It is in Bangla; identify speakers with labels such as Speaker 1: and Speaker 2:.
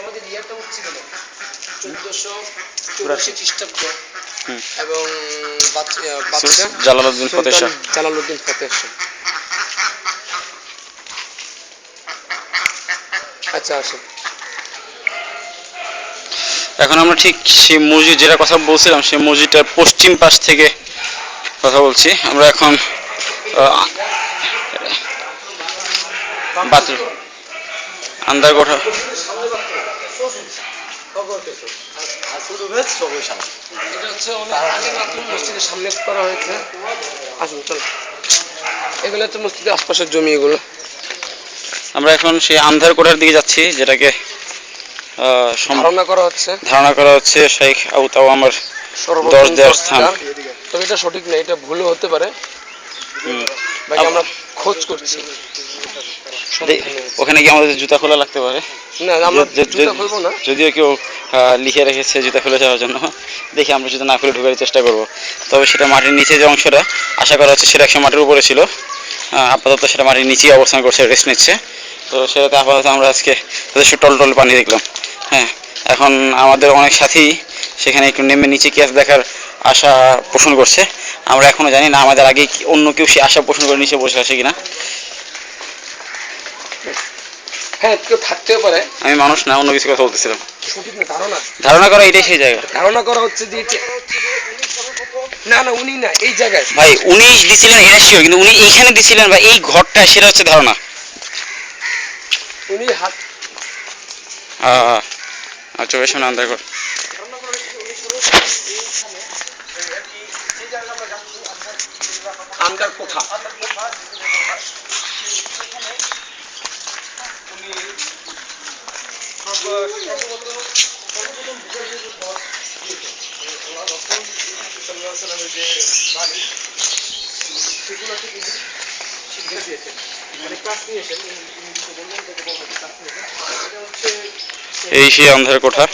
Speaker 1: আমাদের ইয়াটা হচ্ছে কেন 1484 খ্রিস্টাব্দ এবং বাদশা
Speaker 2: জালালউদ্দিন ফতেহ শাহ।
Speaker 1: জালালউদ্দিন ফতেহ শাহ। আচ্ছা আসেন।
Speaker 2: এখন আমরা ঠিক সেই মসজিদ যেটা কথা বলছিলাম সেই মসজিদটার পশ্চিম পাশ থেকে কথা বলছি। আমরা এখন বাথরুম আন্দারকোঠা
Speaker 1: এটা হচ্ছে অনেক আগে নতুন মসজিদের সামনে করা হয়েছে। আসুন চলো, এগুলো হচ্ছে মসজিদের আশপাশের জমি। এগুলো
Speaker 2: আমরা এখন সেই আন্দারকোঠার দিকে যাচ্ছি, যেটাকে ধারণা করা হচ্ছে শেখ আবু তাওয়ামার 10 দেওয়ার স্থান।
Speaker 1: তবে এটা সঠিক না, এটা ভুলও হতে পারে। বাকি আমরা খোঁজ করছি।
Speaker 2: ওখানে কি আমাদের জুতা খোলা লাগতে পারে?
Speaker 1: না, আমরা জুতা খুলবো না।
Speaker 2: যদিও কেউ লিখে রেখেছে জুতা খুলে যাওয়ার জন্য, দেখি আমরা জুতা না খুলে ঢোকার চেষ্টা করব। তবে সেটা মাটির নিচে যে অংশটা আশা করা হচ্ছে সেটা একসময় মাটির উপরে ছিল, আপাতত সেটা মাটির নিচেই অবস্থান করছে, রেস্ট নিচ্ছে। তো সেটাতে আপাতত আমরা আজকে যথেষ্ট টলটল পানি দেখলাম। হ্যাঁ, এখন আমাদের অনেক সাথী সেখানে একটু নেমে নিচে কি আছে দেখার আশা পোষণ করছে। আমরা এখনো জানি না আমাদের আগে অন্য কেউ সে আশা পোষণ করে নিচে বসে আছে কিনা।
Speaker 1: হ্যাঁ, কেউ থাকতেও পারে।
Speaker 2: আমি মানুষ না, অন্য কিছু কথা বলতেছিলাম।
Speaker 1: সঠিক না, ধারণা
Speaker 2: ধারণা করা এটাই সেই জায়গা।
Speaker 1: ধারণা করা হচ্ছে যে না না, উনি না, এই জায়গায়
Speaker 2: ভাই উনি দিছিলেন এটা শিওর, কিন্তু উনি এইখানে দিছিলেন বা এই ঘরটা, সেটা হচ্ছে ধারণা।
Speaker 1: উনি হাত
Speaker 2: চোখের সামনে আন্দারকোট।
Speaker 1: আন্দারকোঠা
Speaker 2: এই সেই অন্ধার কোঠা।